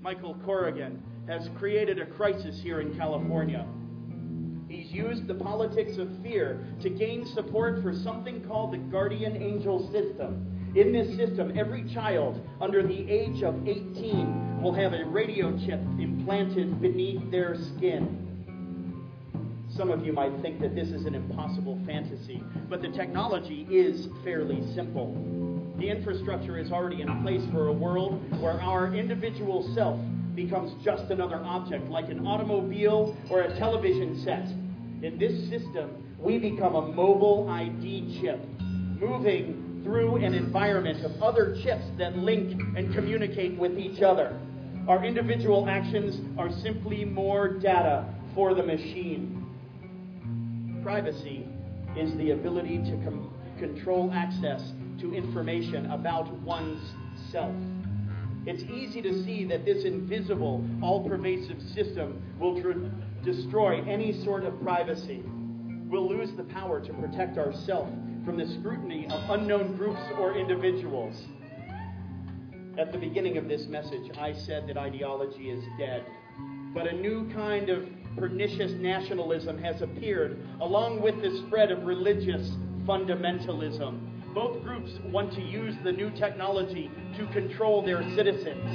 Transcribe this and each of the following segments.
Michael Corrigan, has created a crisis here in California. He's used the politics of fear to gain support for something called the guardian angel system. In this system, every child under the age of 18 will have a radio chip implanted beneath their skin. Some of you might think that this is an impossible fantasy, but the technology is fairly simple. The infrastructure is already in place for a world where our individual self becomes just another object, like an automobile or a television set. In this system, we become a mobile ID chip, moving through an environment of other chips that link and communicate with each other. Our individual actions are simply more data for the machine. Privacy is the ability to control access to information about one's self. It's easy to see that this invisible, all-pervasive system will destroy any sort of privacy. We'll lose the power to protect ourselves from the scrutiny of unknown groups or individuals. At the beginning of this message, I said that ideology is dead, but a new kind of pernicious nationalism has appeared, along with the spread of religious fundamentalism. Both groups want to use the new technology to control their citizens.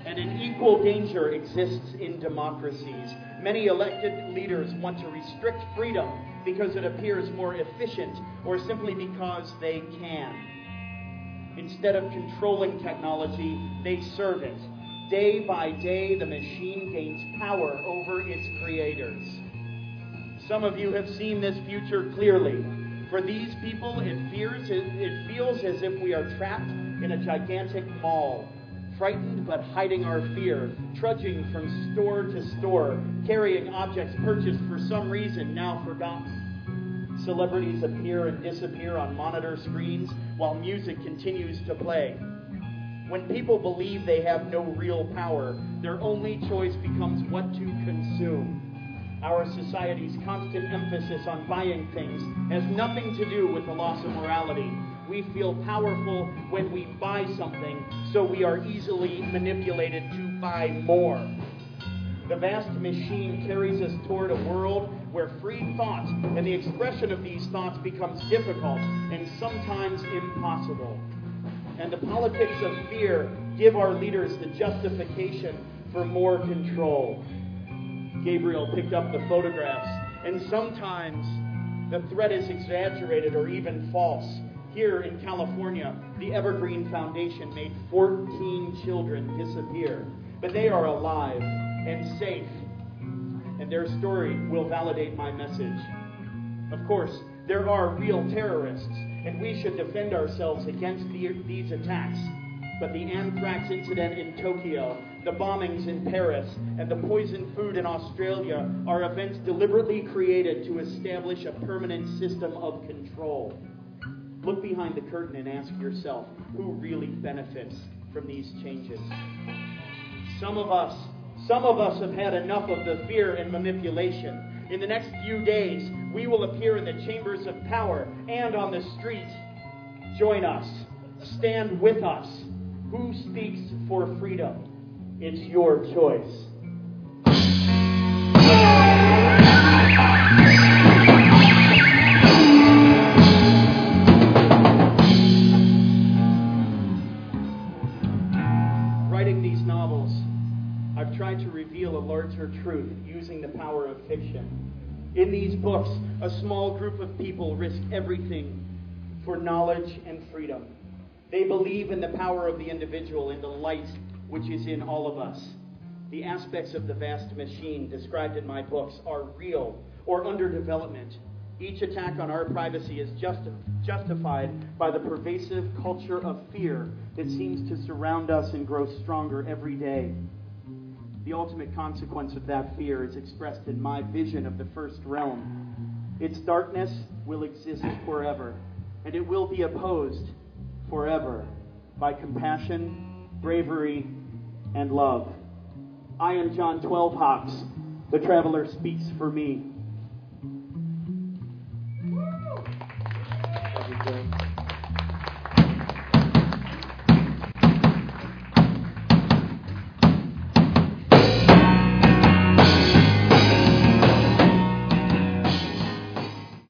And an equal danger exists in democracies. Many elected leaders want to restrict freedom because it appears more efficient or simply because they can. Instead of controlling technology, they serve it. Day by day, the machine gains power over its creators. Some of you have seen this future clearly. For these people, it feels as if we are trapped in a gigantic mall, frightened but hiding our fear, trudging from store to store, carrying objects purchased for some reason now forgotten. Celebrities appear and disappear on monitor screens while music continues to play. When people believe they have no real power, their only choice becomes what to consume. Our society's constant emphasis on buying things has nothing to do with the loss of morality. We feel powerful when we buy something, so we are easily manipulated to buy more. The vast machine carries us toward a world where free thought and the expression of these thoughts becomes difficult and sometimes impossible. And the politics of fear give our leaders the justification for more control. Gabriel picked up the photographs, and sometimes the threat is exaggerated or even false. Here in California, the Evergreen Foundation made 14 children disappear, but they are alive and safe, and their story will validate my message. Of course, there are real terrorists, and we should defend ourselves against these attacks. But the anthrax incident in Tokyo, the bombings in Paris, and the poisoned food in Australia are events deliberately created to establish a permanent system of control. Look behind the curtain and ask yourself, who really benefits from these changes? Some of us have had enough of the fear and manipulation. In the next few days, we will appear in the chambers of power and on the street. Join us. Stand with us. Who speaks for freedom? It's your choice. Writing these novels, I've tried to reveal a larger truth using the power of fiction. In these books, a small group of people risk everything for knowledge and freedom. They believe in the power of the individual, in the light which is in all of us. The aspects of the vast machine described in my books are real or under development. Each attack on our privacy is justified by the pervasive culture of fear that seems to surround us and grow stronger every day. The ultimate consequence of that fear is expressed in my vision of the first realm. Its darkness will exist forever, and it will be opposed forever by compassion, bravery, and love. I am John 12 Hawks. The Traveler speaks for me. Thank you,